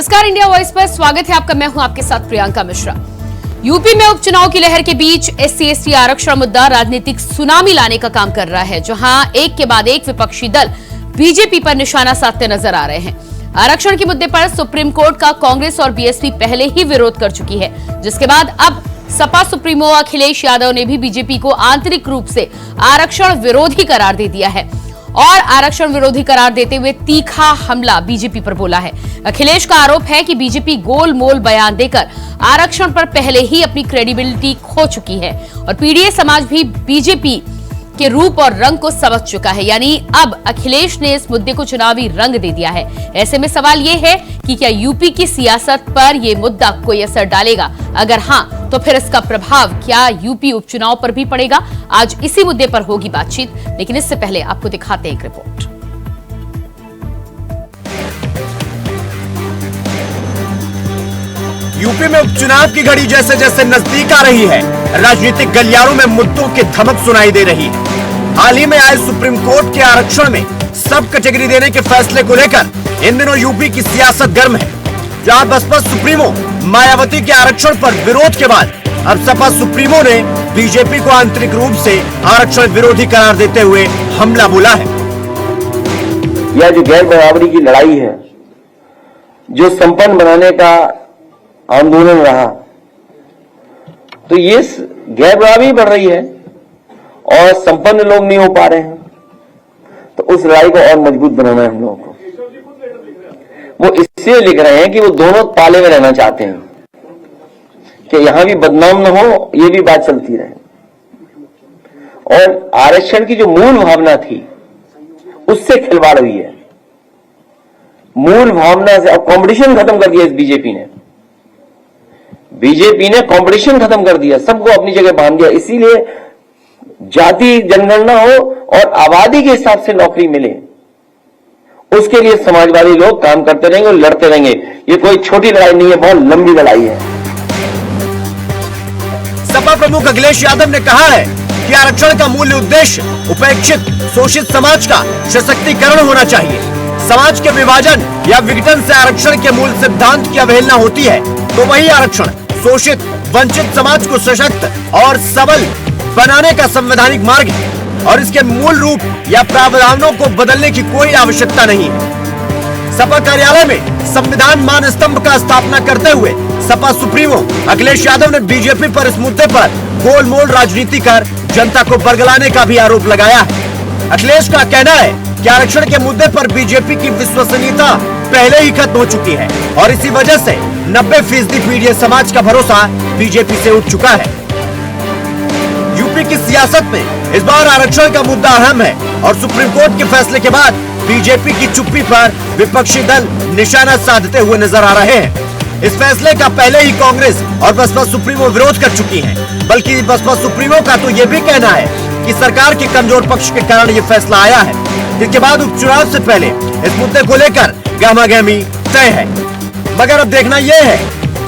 नमस्कार, India voice पर स्वागत है आपका। मैं हूं आपके साथ प्रियंका मिश्रा। यूपी में उपचुनाव की लहर के बीच SC/ST आरक्षण मुद्दा राजनीतिक सुनामी लाने का काम कर रहा है, जहां एक के बाद एक विपक्षी दल बीजेपी पर निशाना साधते नजर आ रहे हैं। आरक्षण के मुद्दे पर सुप्रीम कोर्ट का कांग्रेस और बीएसपी पहले ही विरोध कर चुकी है, जिसके बाद अब सपा सुप्रीमो अखिलेश यादव ने भी बीजेपी को आंतरिक रूप से आरक्षण विरोधी करार दे दिया है और आरक्षण विरोधी करार देते हुए तीखा हमला बीजेपी पर बोला है। अखिलेश का आरोप है कि बीजेपी गोलमोल बयान देकर आरक्षण पर पहले ही अपनी क्रेडिबिलिटी खो चुकी है और पीडीए समाज भी बीजेपी के रूप और रंग को समझ चुका है, यानी अब अखिलेश ने इस मुद्दे को चुनावी रंग दे दिया है। ऐसे में सवाल यह है कि क्या यूपी की सियासत पर यह मुद्दा कोई असर डालेगा? अगर हां, तो फिर इसका प्रभाव क्या यूपी उपचुनाव पर भी पड़ेगा? आज इसी मुद्दे पर होगी बातचीत, लेकिन इससे पहले आपको दिखाते हैं एक रिपोर्ट। यूपी में उपचुनाव की घड़ी जैसे जैसे नजदीक आ रही है, राजनीतिक गलियारों में मुद्दों की धमक सुनाई दे रही है। हाल ही में आए सुप्रीम कोर्ट के आरक्षण में सब कैटेगरी देने के फैसले को लेकर इन दिनों यूपी की सियासत गर्म है, जहां बसपा सुप्रीमो मायावती के आरक्षण पर विरोध के बाद अब सपा सुप्रीमो ने बीजेपी को आंतरिक रूप से आरक्षण विरोधी करार देते हुए हमला बोला है। यह जो गैर बराबरी की लड़ाई है, जो संपन्न बनाने का आंदोलन रहा, तो ये गैर बराबरी बढ़ रही है और संपन्न लोग नहीं हो पा रहे हैं, तो उस लड़ाई को और मजबूत बनाना है हम लोगों को। वो इसलिए लिख रहे हैं कि वो दोनों ताले में रहना चाहते हैं कि यहां भी बदनाम न हो, ये भी बात चलती रहे। और आरक्षण की जो मूल भावना थी उससे खिलवाड़ हुई है। मूल भावना से अब कंपटीशन खत्म कर दिया इस बीजेपी ने कंपटीशन खत्म कर दिया, सबको अपनी जगह बांध दिया। इसीलिए जाति जनगणना हो और आबादी के हिसाब से नौकरी मिले, उसके लिए समाजवादी लोग काम करते रहेंगे और लड़ते रहेंगे। ये कोई छोटी लड़ाई नहीं है, बहुत लंबी लड़ाई है। सपा प्रमुख अखिलेश यादव ने कहा है कि आरक्षण का मूल उद्देश्य उपेक्षित शोषित समाज का सशक्तिकरण होना चाहिए। समाज के विभाजन या विघटन से आरक्षण के मूल सिद्धांत की अवहेलना होती है, तो वही आरक्षण शोषित वंचित समाज को सशक्त और सबल बनाने का संवैधानिक मार्ग है और इसके मूल रूप या प्रावधानों को बदलने की कोई आवश्यकता नहीं है। सपा कार्यालय में संविधान मान स्तंभ का स्थापना करते हुए सपा सुप्रीमो अखिलेश यादव ने बीजेपी पर इस मुद्दे पर गोलमोल राजनीति कर जनता को बरगलाने का भी आरोप लगाया है। अखिलेश का कहना है कि आरक्षण के मुद्दे पर बीजेपी की विश्वसनीयता पहले ही खत्म हो चुकी है और इसी वजह से 90% पीडीए समाज का भरोसा बीजेपी से उठ चुका है। यूपी की सियासत में इस बार आरक्षण का मुद्दा अहम है और सुप्रीम कोर्ट के फैसले के बाद बीजेपी की चुप्पी पर विपक्षी दल निशाना साधते हुए नजर आ रहे हैं। इस फैसले का पहले ही कांग्रेस और बसपा सुप्रीमो विरोध कर चुकी हैं, बल्कि बसपा सुप्रीमो का तो ये भी कहना है कि सरकार के कमजोर पक्ष के कारण ये फैसला आया है। इसके बाद उपचुनाव से पहले इस मुद्दे को लेकर गहमागहमी तय है। मगर अब देखना यह है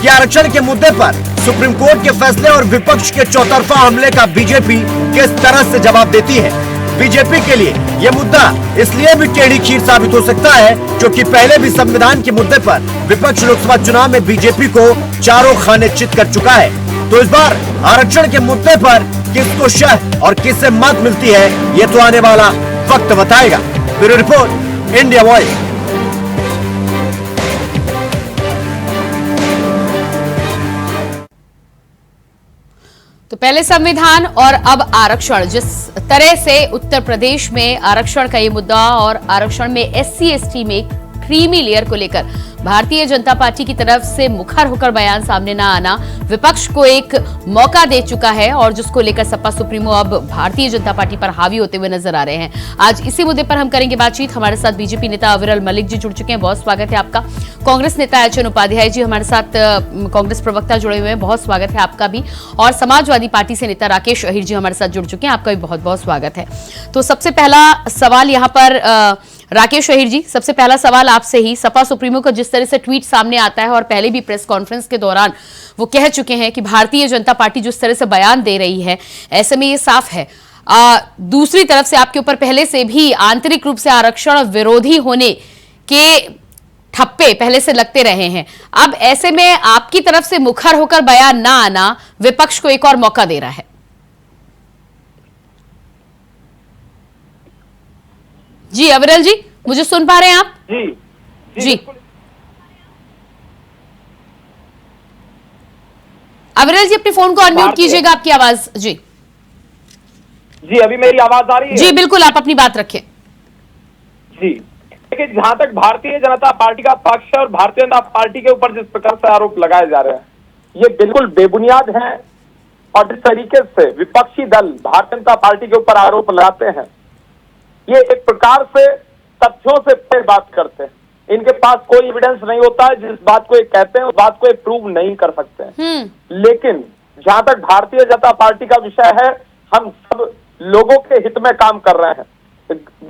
कि आरक्षण के मुद्दे पर सुप्रीम कोर्ट के फैसले और विपक्ष के चौतरफा हमले का बीजेपी किस तरह से जवाब देती है। बीजेपी के लिए यह मुद्दा इसलिए भी टेढ़ी खीर साबित हो सकता है क्योंकि पहले भी संविधान के मुद्दे पर विपक्ष लोकसभा चुनाव में बीजेपी को चारों खाने चित कर चुका है। तो इस बार आरक्षण के मुद्दे पर किसको शह और किससे मत मिलती है, ये तो आने वाला वक्त बताएगा। Bureau report, India voice. तो पहले संविधान और अब आरक्षण, जिस तरह से उत्तर प्रदेश में आरक्षण का ये मुद्दा और आरक्षण में SC/ST में क्रीमी लेयर को लेकर भारतीय जनता पार्टी की तरफ से मुखर होकर बयान सामने ना आना विपक्ष को एक मौका दे चुका है और जिसको लेकर सपा सुप्रीमो अब भारतीय जनता पार्टी पर हावी होते हुए नजर आ रहे हैं। आज इसी मुद्दे पर हम करेंगे बातचीत। हमारे साथ बीजेपी नेता अविरल मलिक जी जुड़ चुके हैं, बहुत स्वागत है आपका। कांग्रेस नेता एचएन उपाध्याय जी हमारे साथ, कांग्रेस प्रवक्ता जुड़े हुए हैं, बहुत स्वागत है आपका भी। और समाजवादी पार्टी से नेता राकेश अहिर जी हमारे साथ जुड़ चुके हैं, आपका भी बहुत बहुत स्वागत है। तो सबसे पहला सवाल यहाँ पर राकेश अहिर जी, सबसे पहला सवाल आपसे ही। सपा सुप्रीमो का जिस तरह से ट्वीट सामने आता है और पहले भी प्रेस कॉन्फ्रेंस के दौरान वो कह चुके हैं कि भारतीय जनता पार्टी जिस तरह से बयान दे रही है, ऐसे में ये साफ है दूसरी तरफ से आपके ऊपर पहले से भी आंतरिक रूप से आरक्षण विरोधी होने के ठप्पे पहले से लगते रहे हैं। अब ऐसे में आपकी तरफ से मुखर होकर बयान ना आना विपक्ष को एक और मौका दे रहा है। जी अविरल जी, मुझे सुन पा रहे हैं आप? जी अविरल जी, अपने फोन को अनम्यूट कीजिएगा, आपकी आवाज। जी अभी मेरी आवाज आ रही है? जी बिल्कुल, आप अपनी बात रखें। जी देखिए, जहां तक भारतीय जनता पार्टी का पक्ष है और भारतीय जनता पार्टी के ऊपर जिस प्रकार से आरोप लगाए जा रहे हैं, ये बिल्कुल बेबुनियाद हैं। और जिस तरीके से विपक्षी दल भारतीय जनता पार्टी के ऊपर आरोप लगाते हैं, ये एक प्रकार से तथ्यों से परे बात करते हैं। इनके पास कोई एविडेंस नहीं होता है, जिस बात को ये कहते हैं उस बात को ये प्रूव नहीं कर सकते हैं। लेकिन जहां तक भारतीय जनता पार्टी का विषय है, हम सब लोगों के हित में काम कर रहे हैं,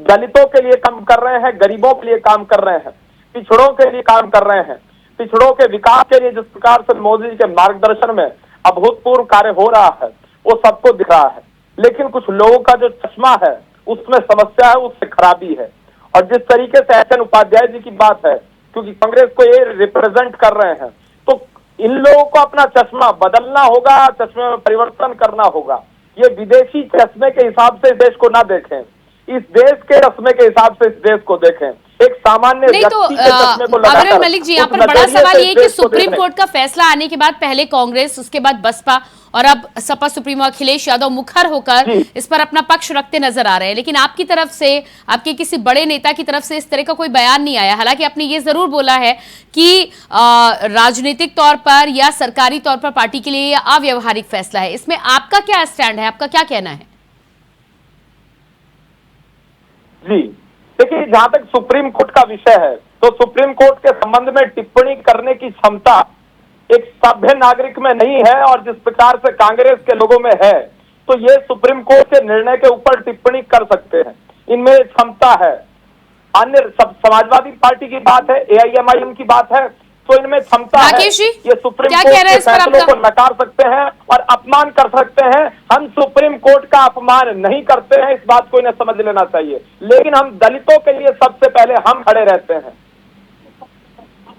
दलितों के लिए काम कर रहे हैं, गरीबों के लिए काम कर रहे हैं, पिछड़ों के लिए काम कर रहे हैं। पिछड़ों के विकास के लिए जिस प्रकार से मोदी जी के मार्गदर्शन में अभूतपूर्व कार्य हो रहा है, वो सबको दिख रहा है। लेकिन कुछ लोगों का जो चश्मा है उसमें समस्या है, उससे खराबी है। और जिस तरीके से एस एन उपाध्याय जी की बात है, क्योंकि कांग्रेस को ये रिप्रेजेंट कर रहे हैं, तो इन लोगों को अपना चश्मा बदलना होगा, चश्मे में परिवर्तन करना होगा। ये विदेशी चश्मे के हिसाब से इस देश को ना देखें, इस देश के चश्मे के हिसाब से इस देश को देखें। एक सामान्य नहीं तो अविरल मलिक जी, यहाँ पर बड़ा सवाल ये कि सुप्रीम कोर्ट का फैसला आने के बाद पहले कांग्रेस, उसके बाद बसपा और अब सपा सुप्रीमो अखिलेश यादव मुखर होकर इस पर अपना पक्ष रखते नजर आ रहे हैं, लेकिन आपकी तरफ से, आपके किसी बड़े नेता की तरफ से इस तरह का कोई बयान नहीं आया। हालांकि आपने ये जरूर बोला है कि राजनीतिक तौर पर या सरकारी तौर पर पार्टी के लिए यह अव्यवहारिक फैसला है। इसमें आपका क्या स्टैंड है, आपका क्या कहना है? जी देखिए, जहां तक सुप्रीम कोर्ट का विषय है, तो सुप्रीम कोर्ट के संबंध में टिप्पणी करने की क्षमता एक सभ्य नागरिक में नहीं है। और जिस प्रकार से कांग्रेस के लोगों में है, तो ये सुप्रीम कोर्ट के निर्णय के ऊपर टिप्पणी कर सकते हैं, इनमें क्षमता है। अन्य समाजवादी पार्टी की बात है, AIMIM की बात है, तो इनमें क्षमता है। ये सुप्रीम कोर्ट के फैसलों को नकार सकते हैं और अपमान कर सकते हैं। हम सुप्रीम कोर्ट का अपमान नहीं करते हैं, इस बात को इन्हें समझ लेना चाहिए। लेकिन हम दलितों के लिए सबसे पहले हम खड़े रहते हैं।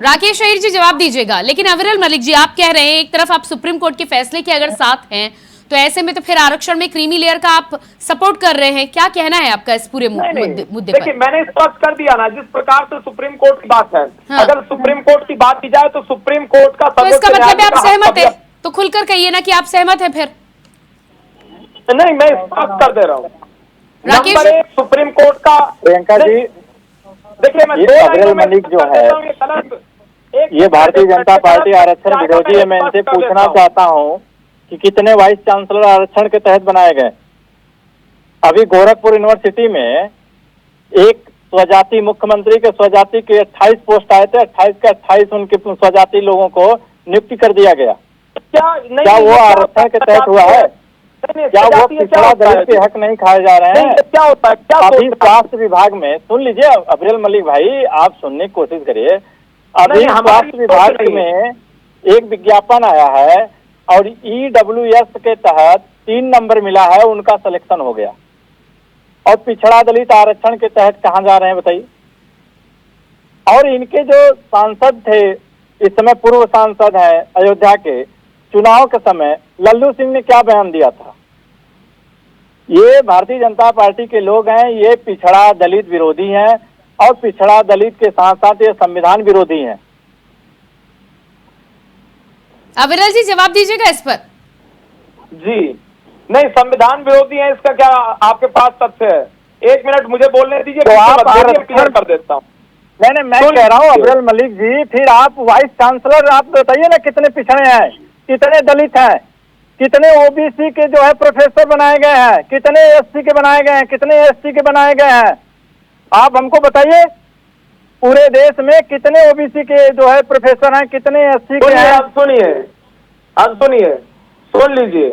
राकेश अहीर जी जवाब दीजिएगा। लेकिन अविरल मलिक जी, आप कह रहे हैं एक तरफ आप सुप्रीम कोर्ट के फैसले के अगर साथ हैं, तो ऐसे में तो फिर आरक्षण में क्रीमी लेयर का आप सपोर्ट कर रहे हैं। क्या कहना है आपका इस पूरे मुद्दे पर? देखिए, मैंने स्पष्ट कर दिया ना, जिस प्रकार से सुप्रीम कोर्ट की बात है, अगर सुप्रीम कोर्ट की बात की जाए तो सुप्रीम कोर्ट का तो इसका मतलब है आप सहमत है, तो खुलकर कहिए ना कि आप सहमत है। फिर नहीं, मैं स्पष्ट कर दे रहा हूँ। राकेश, नंबर एक, सुप्रीम कोर्ट का, प्रियंका जी, देखिए मैं अविरल मलिक जो है, ये भारतीय जनता पार्टी आरक्षण विरोधी है। मैं इनसे पूछना चाहता हूँ कि कितने वाइस चांसलर आरक्षण के तहत बनाए गए? अभी गोरखपुर यूनिवर्सिटी में एक स्वजाति, मुख्यमंत्री के स्वजाति के 28 पोस्ट आए थे, 28 के 28 उनके स्वजाति लोगों को नियुक्ति कर दिया गया। क्या वो आरक्षण के तहत हुआ है? क्या वो पिछड़ा दलित के हक नहीं खाए जा रहे हैं? क्या होता है? क्या अभी स्वास्थ्य विभाग में, सुन लीजिए अविरल मलिक भाई, आप सुनने की कोशिश करिए। अभी स्वास्थ्य विभाग में एक विज्ञापन आया है और EWS के तहत 3 नंबर मिला है, उनका सिलेक्शन हो गया। और पिछड़ा दलित आरक्षण के तहत कहाँ जा रहे हैं बताइए? और इनके जो सांसद थे, इस समय पूर्व सांसद हैं अयोध्या के, चुनाव के समय लल्लू सिंह ने क्या बयान दिया था? ये भारतीय जनता पार्टी के लोग हैं, ये पिछड़ा दलित विरोधी हैं और पिछड़ा दलित के साथ साथ ये संविधान विरोधी हैं। अविरल जी जवाब दीजिएगा इस पर। जी नहीं, संविधान विरोधी है, इसका क्या आपके पास तथ्य है? 1 मिनट मुझे बोलने दीजिए, तो आप क्लियर कर देता हूँ। नहीं, मैं कह रहा हूँ अविरल मलिक जी, फिर आप वाइस चांसलर आप बताइए ना, कितने पिछड़े हैं, कितने दलित हैं, कितने OBC के जो है प्रोफेसर बनाए गए हैं, कितने SC के बनाए गए हैं, कितने ST के बनाए गए हैं? आप हमको बताइए, पूरे देश में कितने OBC के जो है प्रोफेसर हैं, कितने SC के हैं? अब सुनिए, सुन लीजिए,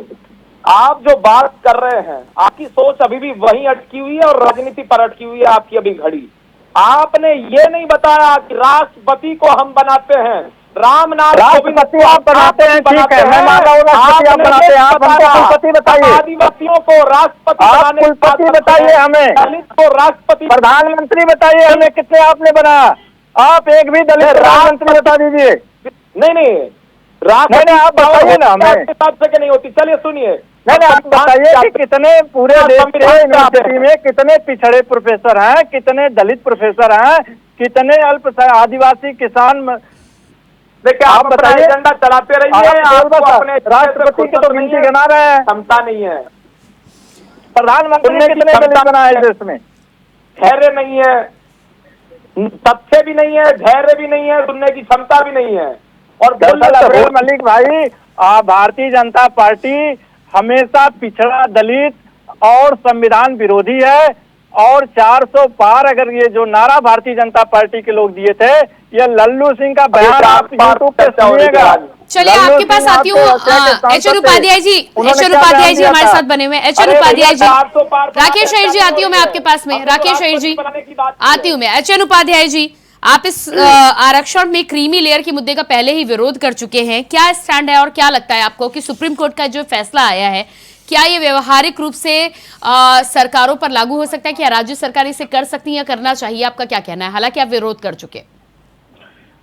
आप जो बात कर रहे हैं, आपकी सोच अभी भी वहीं अटकी हुई है और राजनीति पर अटकी हुई है आपकी अभी घड़ी। आपने ये नहीं बताया कि राष्ट्रपति को हम बनाते हैं, रामनाथ राष्ट्रपति आप बनाते हैं, ठीक है, मैं मान रहा हूँ राष्ट्रपति आप बनाते हैं, आप हमको कुलपति बताइए, आदिवासियों को राष्ट्रपति बनाने, कुलपति बताइए हमें, दलित को राष्ट्रपति, प्रधानमंत्री बताइए हमें, कितने आपने बनाया? आप एक भी दलित प्रधानमंत्री बता दीजिए। नहीं, नहीं, आप बताइए ना हमें। हिसाब से नहीं होती। चलिए सुनिए, नहीं, आप बताइए कि कितने पूरे देश के यूनिवर्सिटी में कितने पिछड़े प्रोफेसर हैं, कितने दलित प्रोफेसर हैं, कितने अल्प आदिवासी किसान। देखिए, आप बताइए, एजेंडा चलाते रहिए। आपको अपने राष्ट्रपति की तो गिनती गिना रहे हैं, क्षमता नहीं है। प्रधानमंत्री ने कितने दलित बनाए देश में? धैर्य नहीं है, तथ्य भी नहीं है, धैर्य भी नहीं है, सुनने की क्षमता भी नहीं है। और अब्दुल मलिक भाई, भारतीय जनता पार्टी हमेशा पिछड़ा, दलित और संविधान विरोधी है। और 400 पार अगर ये जो नारा भारतीय जनता पार्टी के लोग दिए थे, ये लल्लू सिंह का बयान आप यूट्यूब पे सुनिएगा। चलिए आपके पास आती हूँ। एच.एन. उपाध्याय जी, हमारे साथ बने हुए। एच.एन. उपाध्याय जी, राकेश अय्यर जी आती हूँ मैं आपके पास में। राकेश अय्यर जी आती हूँ मैं। एच.एन. उपाध्याय जी, आप इस आरक्षण में क्रीमी लेयर के मुद्दे का पहले ही विरोध कर चुके हैं। क्या स्टैंड है और क्या लगता है आपको कि सुप्रीम कोर्ट का जो फैसला आया है, क्या ये व्यवहारिक रूप से सरकारों पर लागू हो सकता है? क्या राज्य सरकार इसे कर सकती है या करना चाहिए? आपका क्या कहना है? हालांकि आप विरोध कर चुके।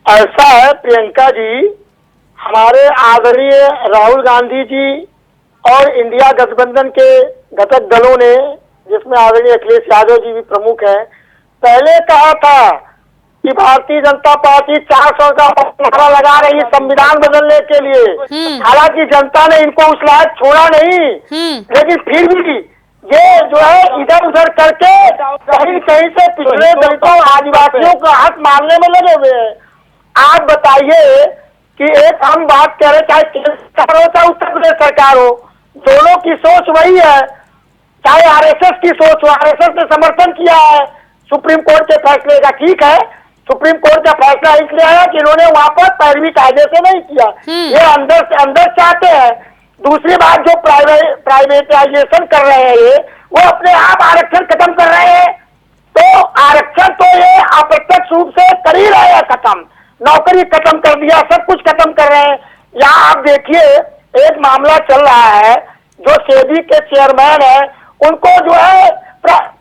ऐसा है प्रियंका जी, हमारे आदरणीय राहुल गांधी जी और इंडिया गठबंधन के घटक दलों ने, जिसमें आदरणीय अखिलेश यादव जी भी प्रमुख हैं, पहले कहा था कि भारतीय जनता पार्टी 400 का नारा लगा रही है संविधान बदलने के लिए। हालांकि जनता ने इनको उस लायक छोड़ा नहीं, लेकिन फिर भी ये जो है इधर उधर करके कहीं कहीं से पिछड़े दलितों आदिवासियों का हक मारने में लगे हुए हैं। आप बताइए कि एक हम बात कह रहे, चाहे केंद्र सरकार हो चाहे उत्तर प्रदेश सरकार हो, दोनों की सोच वही है। चाहे आरएसएस की सोच हो, आरएसएस ने समर्थन किया है सुप्रीम कोर्ट के फैसले का। ठीक है, सुप्रीम कोर्ट का फैसला इसलिए आया कि इन्होंने वहां पर पैरवी कायदे से नहीं किया, ये अंदर से अंदर चाहते हैं। दूसरी बात, जो प्राइवेटाइजेशन कर रहे हैं ये, वो अपने आप आरक्षण खत्म कर रहे हैं। तो आरक्षण तो ये अप्रत्यक्ष रूप से कर ही रहे हैं खत्म, नौकरी खत्म कर दिया, सब कुछ खत्म कर रहे हैं। यहाँ आप देखिए, एक मामला चल रहा है, जो सेबी के चेयरमैन है, उनको जो है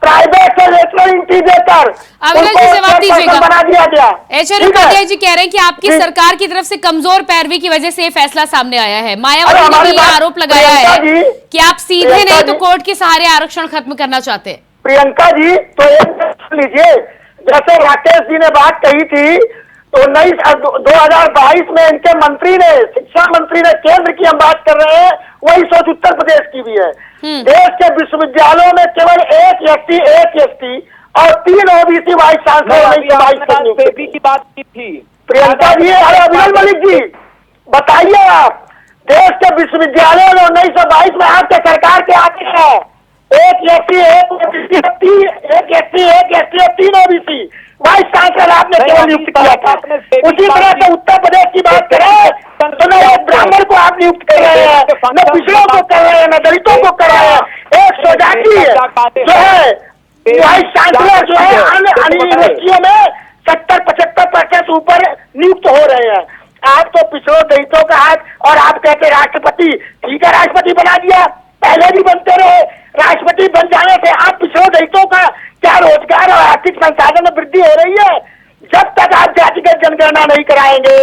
प्राइवेट से नेशनल इंटीग्रेटर जवाब दीजिएगा, बना दिया गया। एच.एन. उपाध्याय जी कह रहे हैं कि आपकी सरकार की तरफ से कमजोर पैरवी की वजह से ये फैसला सामने आया है। मायावती ने भी आरोप लगाया है कि आप सीधे नहीं तो कोर्ट के सहारे आरक्षण खत्म करना चाहते हैं। प्रियंका जी, तो एक सुन लीजिए, जैसे राकेश जी ने बात कही थी, तो 2022 में इनके मंत्री ने, शिक्षा मंत्री ने, केंद्र की हम बात कर रहे हैं, वही सोच उत्तर प्रदेश की भी है। देश के विश्वविद्यालयों में केवल एक एसटी और 3 ओबीसी वाइस चांसलर की बात की थी। प्रियंका जी, अरे अब्दुल मलिक जी बताइए, आप देश के विश्वविद्यालयों में 1922 में आपके सरकार के आते हैं, एक एसटी और 3 ओबीसी वाइस चांसलर आपने केवल नियुक्त किया था। उसी तरह से उत्तर प्रदेश की बात करें तो न एक ब्राह्मण को आप नियुक्त कर रहे हैं, न पिछड़ों को कर रहे हैं, न दलितों को कर रहे हैं। एक सोजाती जो है वाइस चांसलर जो है अन्य यूनिवर्सिटियों में 70-75% ऊपर नियुक्त हो रहे हैं। आप तो पिछड़ों दलितों का हाथ, और आप कहते राष्ट्रपति, ठीक है राष्ट्रपति बना दिया, पहले भी बनते रहे। राष्ट्रपति बन जाने से आप पिछड़ों दलितों का क्या रोजगार और आर्थिक संसाधन में वृद्धि हो रही है? जब तक आप जातिगत जनगणना नहीं कराएंगे,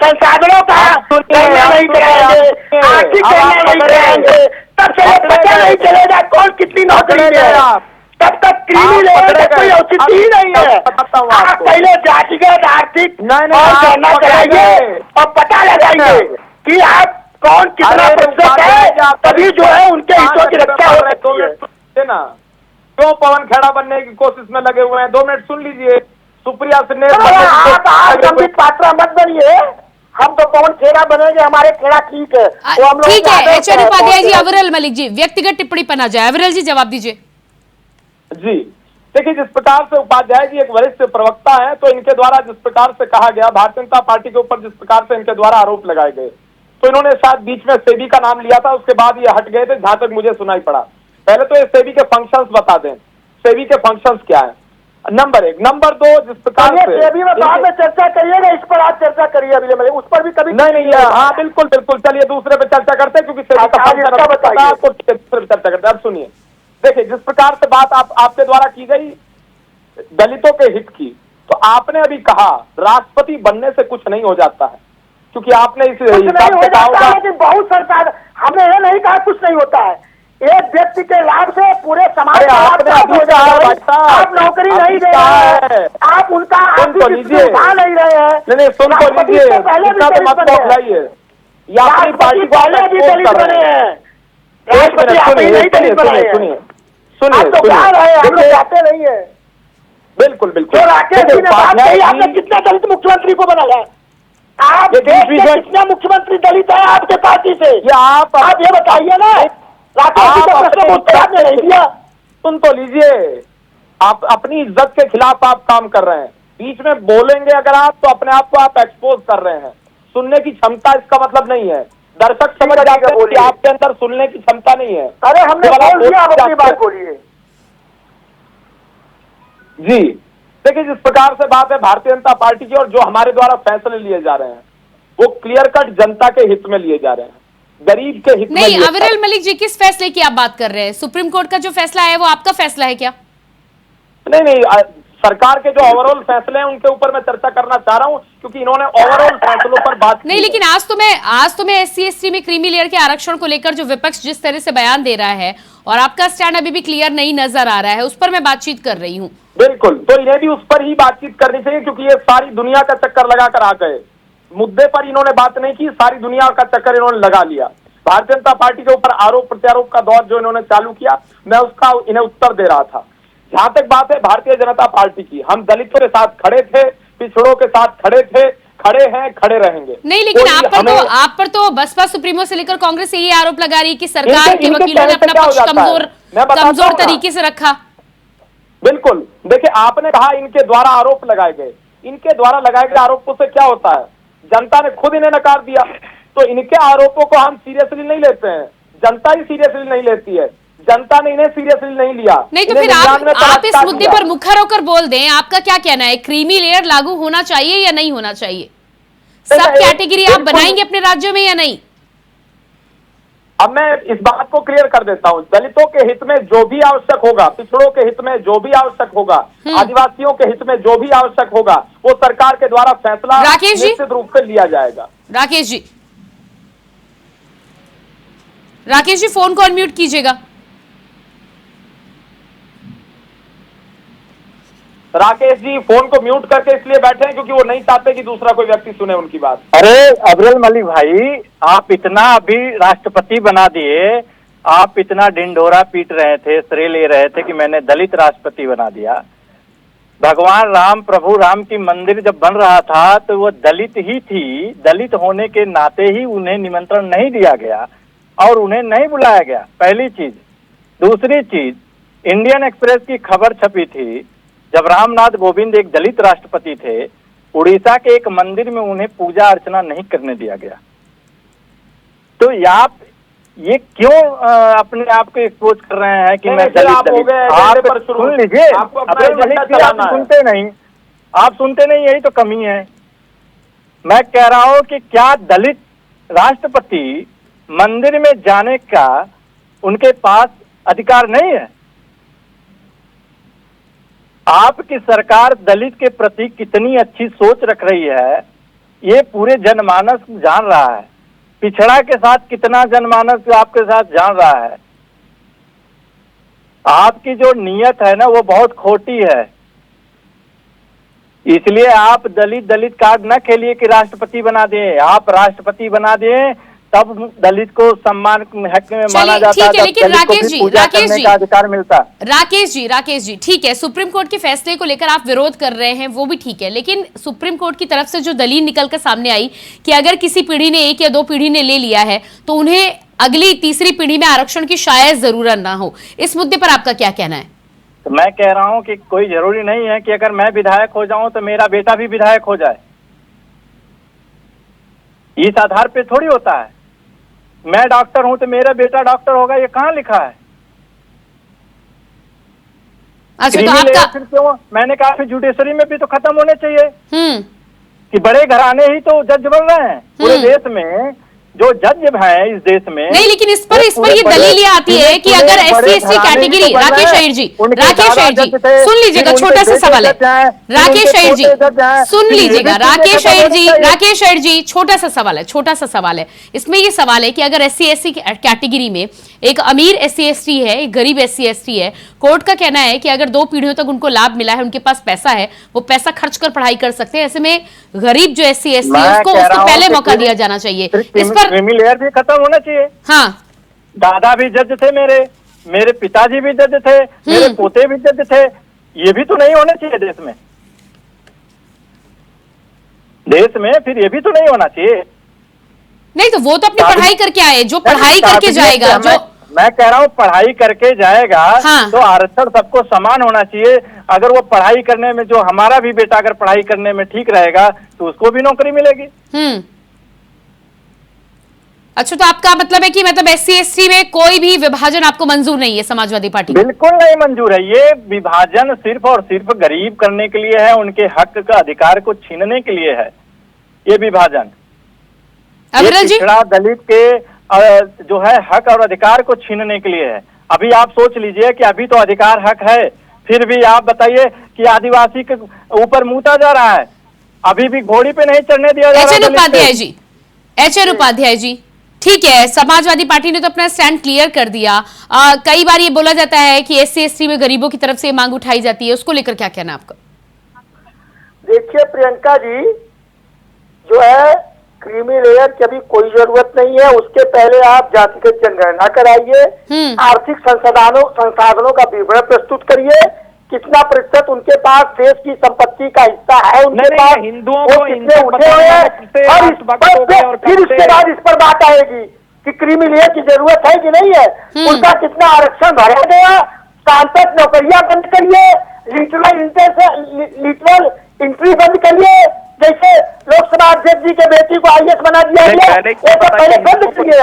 संसाधनों का गणना नहीं कराएंगे, आर्थिक गणना नहीं कराएंगे, तब से पता नहीं चलेगा कौन कितनी नौकरी है। तब तक क्रीमी लेवल का कोई औचित्य ही नहीं है। आप पहले जातिगत आर्थिक गणना कराइए और पता लगाइए कि आप कौन कितना प्रतिशत है, तभी जो है उनके हितों की रक्षा हो सकती है ना। क्यों पवन खेड़ा बनने की कोशिश में लगे हुए हैं? 2 मिनट सुन लीजिए। सुप्रिया सिन्हा, आप संबित पात्रा मत बनिए, हम तो पवन खेड़ा बनेंगे, हमारे खेड़ा ठीक है। ठीक है एच.एन. उपाध्याय जी, अविरल मलिक जी व्यक्तिगत टिप्पणी पर ना जाए। अविरल जी जवाब दीजिए। जी देखिए, जिस प्रकार से उपाध्याय जी एक वरिष्ठ प्रवक्ता हैं, तो इनके द्वारा जिस प्रकार से कहा गया, भारतीय जनता पार्टी के ऊपर जिस प्रकार से इनके द्वारा आरोप लगाए गए, तो इन्होंने शायद बीच में सेबी का नाम लिया था, उसके बाद ये हट गए थे, जहां तक मुझे सुनाई पड़ा। पहले तो ये सेबी के फंक्शंस बता दें, सेबी के फंक्शंस क्या है, नंबर 1। नंबर 2, जिस प्रकार से सेबी में बाद में चर्चा करिएगा, इस पर आप चर्चा करिए अभी, उस पर भी कभी नहीं, हाँ बिल्कुल बिल्कुल, चलिए दूसरे पे चर्चा करते हैं, क्योंकि सेबी का फंक्शन आपको दूसरे पे चर्चा करते हैं। अब सुनिए, देखिए जिस प्रकार से बात आपके द्वारा की गई दलितों के हित की, तो आपने अभी कहा राष्ट्रपति बनने से कुछ नहीं हो जाता है, क्योंकि आपने इस कुछ नहीं हिसाब हो से कहा जाता होगा। है, लेकिन बहुत सरकार, हमने ये नहीं कहा कुछ नहीं होता है। एक व्यक्ति के लाभ से पूरे समाज अरे का लाभ आपने प्राप्त अभी हो कहा जाता है। भाई साहब, आप नौकरी अभी नहीं दे कहा रहे है। हैं, आप उनका सुन तो आर्थिक लीजिए, स्थिति उठा नहीं रहे हैं। नहीं सुन तो राष्ट्रपति लीजिए, से पहले भी इतना तो दलित मत बने हैं। बौखलाइए, या अपनी पार्टी को पहले भी expose दलित कर बने रहे हैं। हैं, एक राष्ट्रपति मिनट आप ही सुनिए, नहीं दलित बनाए हैं। सुनिए आप तो कह रहे हैं, हम लोग देखिए, जाते नहीं है। बिल्कुल बिल्कुल जो राकेश जी ने बात कही, आपने कितने दलित मुख्यमंत्री को बनाया? आप ये देश के 20% कितने मुख्यमंत्री दलित है आपके पार्टी से? ये आप ये बताइए ना। राकेश जी के प्रश्न को उत्तर आपने नहीं दिया। सुन तो लीजिए, आप अपनी इज्जत के खिलाफ आप काम कर रहे हैं। बीच में बोलेंगे अगर आप, तो अपने आप को आप एक्सपोज कर रहे हैं। सुनने की क्षमता इसका मतलब नहीं है। दर्शक समझ जाते हैं कि आपके अंदर सुनने की क्षमता नहीं है। अरे हमने केवल आप बोल दिया, आप अपनी बोल बात बोलिए। जी देखिए, जिस प्रकार से बात है भारतीय जनता पार्टी की, और जो हमारे द्वारा फैसले लिए जा रहे हैं वो क्लियर कट जनता के हित में लिए जा रहे हैं, गरीब के हित में नहीं, लिए अविरल मलिक जी, किस फैसले की आप बात कर रहे हैं? सुप्रीम कोर्ट का जो फैसला है वो आपका फैसला है क्या? नहीं, सरकार के जो ओवरऑल फैसले हैं उनके ऊपर मैं चर्चा करना चाह रहा हूं, क्योंकि इन्होंने ओवरऑल फैसलों पर बात नहीं, की लेकिन आज तो मैं SC ST में क्रीमी लेयर के आरक्षण को लेकर जो विपक्ष जिस तरह से बयान दे रहा है और आपका स्टैंड अभी भी क्लियर नहीं नजर आ रहा है, उस पर मैं बातचीत कर रही हूँ। बिल्कुल, तो इन्हें भी उस पर ही बातचीत करनी चाहिए, क्योंकि ये सारी दुनिया का चक्कर लगाकर आ गए। मुद्दे पर इन्होंने बात नहीं की, सारी दुनिया का चक्कर इन्होंने लगा लिया। भारतीय जनता पार्टी के ऊपर आरोप प्रत्यारोप का दौर जो इन्होंने चालू किया, मैं उसका इन्हें उत्तर दे रहा था। जहां तक बात है भारतीय जनता पार्टी की, हम दलितों के साथ खड़े थे, पिछड़ों के साथ खड़े थे, खड़े हैं, खड़े रहेंगे। नहीं, लेकिन आप पर तो बसपा सुप्रीमो से लेकर कांग्रेस ये आरोप लगा रही है कि सरकार के वकीलों ने अपना पक्ष कमजोर तरीके से रखा। बिल्कुल, देखिए आपने कहा इनके द्वारा आरोप लगाए गए, इनके द्वारा लगाए गए आरोपों से क्या होता है? जनता ने खुद इन्हें नकार दिया, तो इनके आरोपों को हम सीरियसली नहीं लेते हैं, जनता ही सीरियसली नहीं लेती है। जनता ने इन्हें सीरियसली नहीं लिया। नहीं तो फिर आप इस मुद्दे पर मुखर होकर बोल दें, आपका क्या कहना है? क्रीमी लेयर लागू होना चाहिए या नहीं होना चाहिए? सब कैटेगरी आप बनाएंगे अपने राज्यों में या नहीं? अब मैं इस बात को क्लियर कर देता हूं, दलितों के हित में जो भी आवश्यक होगा, पिछड़ों के हित में जो भी आवश्यक होगा, आदिवासियों के हित में जो भी आवश्यक होगा, वो सरकार के द्वारा फैसला निश्चित रूप से लिया जाएगा। राकेश जी फोन को अनम्यूट कीजिएगा। राकेश जी फोन को म्यूट करके इसलिए बैठे हैं क्योंकि वो नहीं चाहते कि दूसरा कोई व्यक्ति सुने उनकी बात। अरे अब्दुल मलिक भाई, आप इतना अभी राष्ट्रपति बना दिए, आप इतना ढिंढोरा पीट रहे थे, श्रेय ले रहे थे कि मैंने दलित राष्ट्रपति बना दिया। भगवान राम, प्रभु राम की मंदिर जब बन रहा था तो वो दलित ही थी, दलित होने के नाते ही उन्हें निमंत्रण नहीं दिया गया और उन्हें नहीं बुलाया गया, पहली चीज। दूसरी चीज, इंडियन एक्सप्रेस की खबर छपी थी, जब रामनाथ कोविंद एक दलित राष्ट्रपति थे, उड़ीसा के एक मंदिर में उन्हें पूजा अर्चना नहीं करने दिया गया। तो आप ये क्यों अपने आप को एक्सपोज कर रहे हैं कि मैं दलित? आप सुन लीजिए, आप सुनते नहीं, आप सुनते नहीं, यही तो कमी है। मैं कह रहा हूं कि क्या दलित राष्ट्रपति मंदिर में जाने का उनके पास अधिकार नहीं है? आपकी सरकार दलित के प्रति कितनी अच्छी सोच रख रही है, ये पूरे जनमानस जान रहा है। पिछड़ा के साथ कितना जनमानस आपके साथ जान रहा है। आपकी जो नीयत है ना, वो बहुत खोटी है। इसलिए आप दलित कार्ड न खेलिए कि राष्ट्रपति बना दें। आप राष्ट्रपति बना दें तब दलित को सम्मान हक में माना जाता है, लेकिन राकेश जी का अधिकार मिलता। राकेश जी ठीक है, सुप्रीम कोर्ट के फैसले को लेकर आप विरोध कर रहे हैं, वो भी ठीक है, लेकिन सुप्रीम कोर्ट की तरफ से जो दलील निकलकर सामने आई कि अगर किसी पीढ़ी ने, एक या दो पीढ़ी ने ले लिया है, तो उन्हें अगली तीसरी पीढ़ी में आरक्षण की शायद जरूरत ना हो। इस मुद्दे पर आपका क्या कहना है? तो मैं कह रहा हूं कि कोई जरूरी नहीं है कि अगर मैं विधायक हो जाऊं तो मेरा बेटा भी विधायक हो जाए। इस आधार पे थोड़ी होता है। मैं डॉक्टर हूं तो मेरा बेटा डॉक्टर होगा, ये कहाँ लिखा है? अच्छा, तो आपका फिर क्यों? मैंने कहा फिर जुडिशरी में भी तो खत्म होने चाहिए कि बड़े घराने ही तो जज बन रहे हैं पूरे देश में। जो जज हैं इस देश में, नहीं, लेकिन इस पर ये दलील ये आती है कि अगर SC ST category, Rakesh Iyer ji सुन लीजिएगा, छोटा सा सवाल है, राकेश अय्यर जी सुन लीजिएगा, राकेश अय्यर जी छोटा सा सवाल है, इसमें ये सवाल है कि अगर एससी एसटी कैटेगरी में एक अमीर एससी एसटी है, एक गरीब एससी एसटी है, कोर्ट का कहना है कि अगर 2 पीढ़ियों तक उनको लाभ मिला है, उनके पास पैसा है, वो पैसा खर्च कर पढ़ाई कर सकते हैं, ऐसे में गरीब जो एससी एसटी है उसको पहले मौका दिया जाना चाहिए। इस पर क्रीमी लेयर भी खत्म होना चाहिए। हाँ, दादा भी जज थे, मेरे पिताजी भी जज थे, मेरे पोते भी जज थे, ये भी तो नहीं होने चाहिए देश में फिर ये भी तो नहीं होना चाहिए। नहीं तो वो तो अपनी पढ़ाई करके आए, जो पढ़ाई करके जाएगा, जो मैं कह रहा हूँ पढ़ाई करके जाएगा, हाँ। तो आरक्षण सबको समान होना चाहिए। अगर वो पढ़ाई करने में, जो हमारा भी बेटा अगर पढ़ाई करने में ठीक रहेगा तो उसको भी नौकरी मिलेगी। अच्छा, तो आपका मतलब है कि मतलब एससी एसटी में कोई भी विभाजन आपको मंजूर नहीं है समाजवादी पार्टी? बिल्कुल नहीं मंजूर है। ये विभाजन सिर्फ और सिर्फ गरीब करने के लिए है, उनके हक का अधिकार को छीनने के लिए है ये विभाजन। अविरल जी, पिछड़ा दलित के जो है हक और अधिकार को छीनने के लिए है। अभी आप सोच लीजिए कि अभी तो अधिकार हक है, फिर भी आप बताइए कि आदिवासी के ऊपर मूता जा रहा है, अभी भी घोड़ी पे नहीं चढ़ने दिया जा रहा है। एच.एन. उपाध्याय जी, ठीक है, समाजवादी पार्टी ने तो अपना स्टैंड क्लियर कर दिया। कई बार ये बोला जाता है कि एससी एसटी में गरीबों की तरफ से मांग उठाई जाती है, उसको लेकर क्या कहना आपका? देखिए प्रियंका जी, जो है क्रीमी लेयर की अभी कोई जरूरत नहीं है। उसके पहले आप जातिगत जनगणना कराइए, आर्थिक संसाधनों का विवरण प्रस्तुत करिए, कितना प्रतिशत उनके पास देश की संपत्ति का हिस्सा है, उनके पास हिंदुओं वो को कितने उठे हुए हैं, और फिर उसके बाद इस पर बात आएगी कि क्रीमी लेयर की जरूरत है कि नहीं है, उनका कितना आरक्षण भरा गया, सांसद नौकरियां बंद करिए, लिटरल एंट्री बंद करिए, जैसे लोकसभा अध्यक्ष जी के बेटी को आईएएस बना दिया गया, ये तो पहले बंद करिए,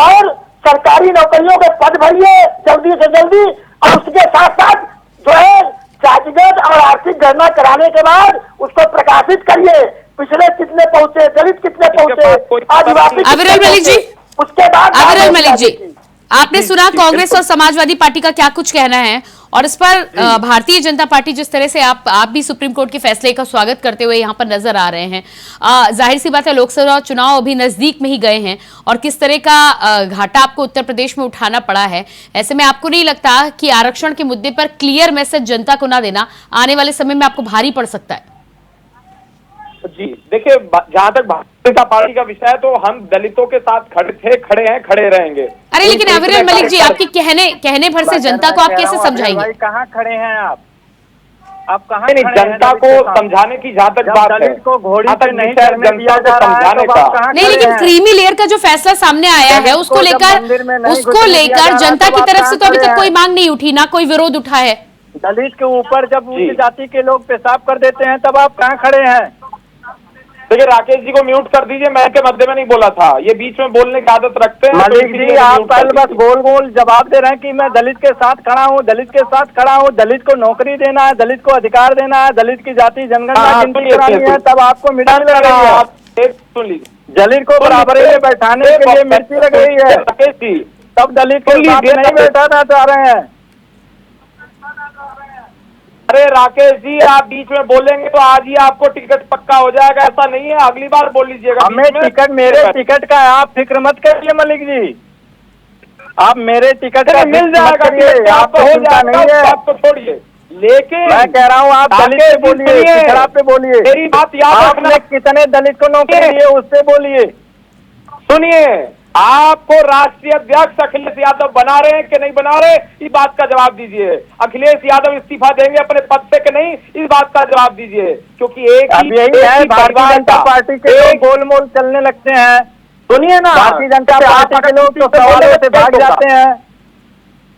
और सरकारी नौकरियों के पद भरिए जल्दी से जल्दी, और उसके साथ साथ जो है जातिगत और आर्थिक गणना कराने के बाद उसको प्रकाशित करिए, पिछले कितने पहुंचे, दलित कितने पहुंचे, आदिवासी। अविरल मलिक जी, उसके बाद अविरल मलिक जी, आपने सुना कांग्रेस और समाजवादी पार्टी का क्या कुछ कहना है, और इस पर भारतीय जनता पार्टी जिस तरह से आप भी सुप्रीम कोर्ट के फैसले का स्वागत करते हुए यहाँ पर नजर आ रहे हैं। जाहिर सी बात है लोकसभा चुनाव अभी नजदीक में ही गए हैं, और किस तरह का घाटा आपको उत्तर प्रदेश में उठाना पड़ा है, ऐसे में आपको नहीं लगता कि आरक्षण के मुद्दे पर क्लियर मैसेज जनता को ना देना आने वाले समय में आपको भारी पड़ सकता है? जी देखिए, जहां तक भारतीय जनता पार्टी का विषय है तो हम दलितों के साथ खड़े हैं, खड़े रहेंगे। अरे लेकिन अविरल मलिक जी, आपके कहने भर से जनता को आप कैसे समझाएंगे? कहाँ खड़े हैं आप कहाँ? नहीं, जनता को समझाने की जहां तक बात है, को घोड़ी पे नहीं जनता को समझाने का नहीं, लेकिन क्रीमी लेयर का जो फैसला सामने आया है उसको लेकर जनता की तरफ से तो अभी तक कोई मांग नहीं उठी, ना कोई विरोध उठा है। दलित के ऊपर जब उच्च जाति के लोग पेशाब कर देते हैं तब आप कहाँ खड़े हैं? देखिए, राकेश जी को म्यूट कर दीजिए, मैं के मध्य में नहीं बोला था, ये बीच में बोलने की आदत रखते हैं। मलिक जी, आप कल बस गोल जवाब दे रहे हैं कि मैं दलित के साथ खड़ा हूँ, दलित को नौकरी देना है, दलित को अधिकार देना है, दलित की जाति जनगणना करानी है, तब आपको मिटाने लग रही है। सुन लीजिए, दलित को बराबरी में बैठाने के लिए मिर्ची लग रही है, राकेश जी तब दलित के साथ नहीं बैठाना चाह रहे हैं। अरे राकेश जी, आप बीच में बोलेंगे तो आज ही आपको टिकट पक्का हो जाएगा, ऐसा नहीं है, अगली बार बोल लीजिएगा। हमें टिकट, मेरे टिकट का आप फिक्र मत करिए मलिक जी, आप मेरे टिकट का मिल जाएगा, आपको हो नहीं है, आपको छोड़िए। लेकिन मैं कह रहा हूँ आप दलित पे बोलिए, पिछड़ा पे बोलिए, मेरी बात याद रखना, कितने दलित को नौकरी दिए उससे बोलिए। सुनिए, आपको राष्ट्रीय अध्यक्ष अखिलेश यादव बना रहे हैं कि नहीं बना रहे, इस बात का जवाब दीजिए। अखिलेश यादव इस्तीफा देंगे अपने पद से कि नहीं, इस बात का जवाब दीजिए, क्योंकि एक यही है भारतीय जनता पार्टी के लोग गोलमोल चलने लगते हैं। सुनिए ना, भारतीय जनता पार्टी के लोग तो सवालों से भाग जाते हैं।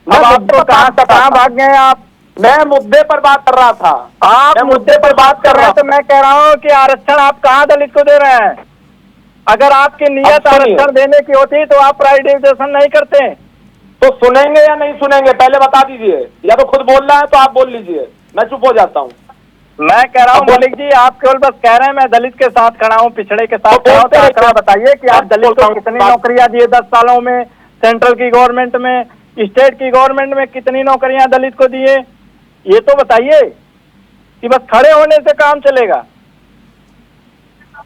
अब आपको कहाँ भाग गए आप? मैं मुद्दे पर बात कर रहा था, आप मुद्दे पर बात कर रहे हैं तो मैं कह रहा हूँ कि आरक्षण आप कहाँ दलित को दे रहे हैं? अगर आपकी नियत आरक्षण देने की होती तो आप प्राइवेटाइजेशन नहीं करते। तो सुनेंगे या नहीं सुनेंगे, पहले बता दीजिए, या तो खुद बोल रहा है तो आप बोल लीजिए, मैं चुप हो जाता हूँ। मैं कह रहा हूँ मलिक जी, आप केवल बस कह रहे हैं मैं दलित के साथ खड़ा हूँ, पिछड़े के साथ खड़ा हूँ। तो आंकड़ा बताइए कि आप दलित को कितनी नौकरियां दिए 10 सालों में, सेंट्रल की गवर्नमेंट में, स्टेट की गवर्नमेंट में कितनी नौकरियां दलित को दिए, ये तो बताइए कि बस खड़े होने से काम चलेगा।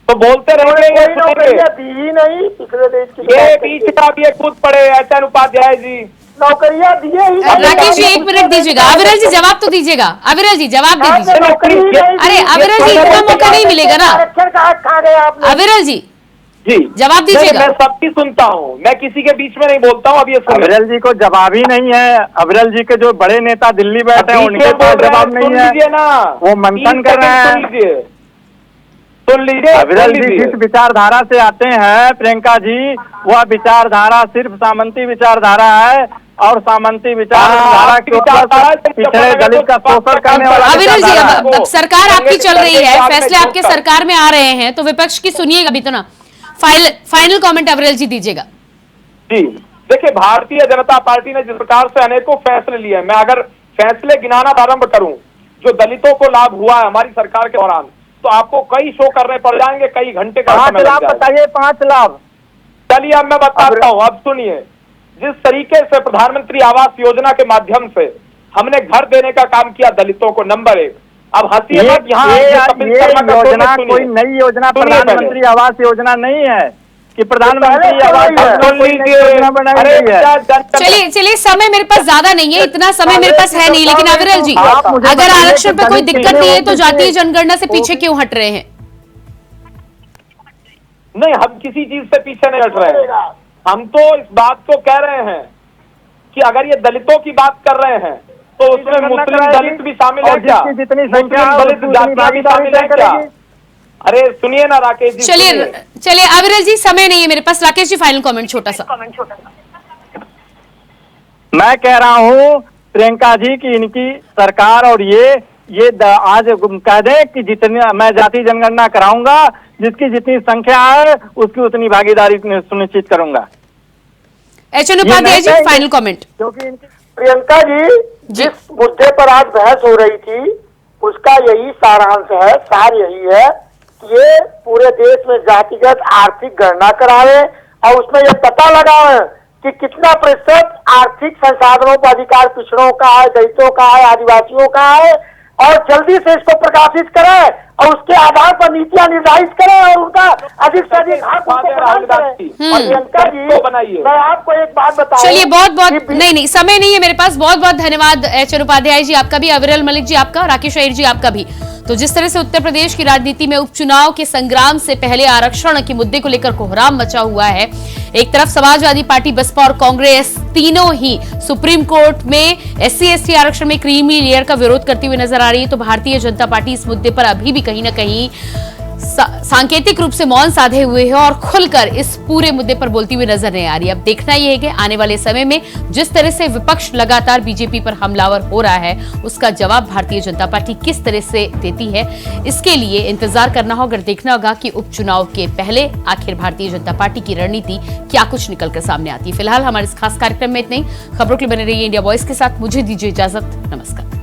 तो बोलते रहेंगे नौकरियां दी ही नहीं पिछले देश की। ये बीच का भी खुद पड़े एचएन उपाध्याय जी, नौकरियां दिए ही नहीं। राकेश जी 1 मिनट दीजिएगा, अविरल जी जवाब तो दीजिएगा, अविरल जी जवाब दे दीजिए। अरे अविरल जी इतना मौका नहीं मिलेगा ना, आरक्षण का हक खा गए आपने। अविरल जी जी जवाब दीजिएगा। मैं सबकी सुनता हूँ, मैं किसी के बीच में नहीं बोलता हूँ। अब ये अविरल जी को जवाब ही नहीं है। अविरल जी के जो बड़े नेता दिल्ली बैठे हैं उनके पास जवाब नहीं है ना, वो मंथन कर रहे हैं। सुन लीजिए अविरल जी जिस विचारधारा से आते हैं प्रियंका जी, वह विचारधारा सिर्फ सामंती विचारधारा है और सामंती विचारधारा के ऊपर पिछड़े दलित का शोषण करने वाला। अविरल जी अब सरकार आपकी चल रही है, फैसले आपके सरकार में आ रहे हैं, तो विपक्ष की सुनिएगा भी तो ना। फाइनल कमेंट अविरल जी दीजिएगा। जी देखिए, भारतीय जनता पार्टी ने जिस प्रकार से अनेकों फैसले लिए, मैं अगर फैसले गिनाना प्रारंभ करूं जो दलितों को लाभ हुआ है हमारी सरकार के दौरान, तो आपको कई शो करने पड़ जाएंगे, कई घंटे का 5 लाभ बताइए, 5 लाभ। चलिए अब मैं बताता हूं, अब सुनिए। जिस तरीके से प्रधानमंत्री आवास योजना के माध्यम से हमने घर देने का काम किया दलितों को, नंबर 1। अब हंसी मत, यहाँ योजना कोई नई योजना प्रधानमंत्री आवास योजना नहीं है कि प्रधानमंत्री आवास योजना बनाई गई है। चलिए समय मेरे पास ज्यादा नहीं है, इतना समय मेरे पास है नहीं, लेकिन अविरल जी अगर आरक्षण पे कोई दिक्कत नहीं है तो जातीय जनगणना से पीछे क्यों हट रहे हैं? नहीं, हम किसी चीज से पीछे नहीं हट रहे हैं। हम तो इस बात को कह रहे हैं कि अगर ये दलितों की बात कर रहे हैं तो उसमें मुस्लिम दलित भी शामिल है क्या? जितनी संख्या दलित जातियां भी शामिल है क्या? अरे सुनिए ना राकेश जी, चलिए अविरल जी समय नहीं है मेरे पास। राकेश जी फाइनल कमेंट छोटा सा। मैं कह रहा हूँ प्रियंका जी की इनकी सरकार और ये आज कह दें कि जितनी मैं जाति जनगणना कराऊंगा, जिसकी जितनी संख्या है उसकी उतनी भागीदारी सुनिश्चित करूंगा। HN Upadhyay ji final comment. क्योंकि प्रियंका जी जिस मुद्दे पर आज बहस हो रही थी उसका यही सारांश है, सार यही है कि ये पूरे देश में जातिगत आर्थिक गणना करावे और उसमें ये पता लगावे कि कितना प्रतिशत आर्थिक संसाधनों पर अधिकार पिछड़ों का है, दलितों का है, आदिवासियों का है, और जल्दी से इसको प्रकाशित करें और उसके आधार पर नीतियां निर्धारित करें और उनका अधिक से अधिक हक उनको प्रदान करें। प्रियंका जी मैं आपको एक बात बताऊं। चलिए बहुत नहीं समय नहीं है मेरे पास। बहुत बहुत धन्यवाद एचएन उपाध्याय जी आपका भी, अविरल मलिक जी आपका, राकेश अय्यर जी आपका भी। तो जिस तरह से उत्तर प्रदेश की राजनीति में उपचुनाव के संग्राम से पहले आरक्षण के मुद्दे को लेकर कोहराम मचा हुआ है। एक तरफ समाजवादी पार्टी, बसपा और कांग्रेस तीनों ही सुप्रीम कोर्ट में SC/ST आरक्षण में क्रीमी लेयर का विरोध करती हुई नजर आ रही है, तो भारतीय जनता पार्टी इस मुद्दे पर अभी भी कहीं ना कहीं सांकेतिक रूप से मौन साधे हुए है और खुलकर इस पूरे मुद्दे पर बोलती हुई नजर नहीं आ रही। अब देखना यह है कि आने वाले समय में जिस तरह से विपक्ष लगातार बीजेपी पर हमलावर हो रहा है, उसका जवाब भारतीय जनता पार्टी किस तरह से देती है। इसके लिए इंतजार करना होगा, देखना होगा कि उपचुनाव के पहले आखिर भारतीय जनता पार्टी की रणनीति क्या कुछ निकलकर सामने आती है। फिलहाल हमारे इस खास कार्यक्रम में इतने ही। खबरों के लिए बने रहिए इंडिया वॉइस के साथ। मुझे दीजिए इजाजत, नमस्कार।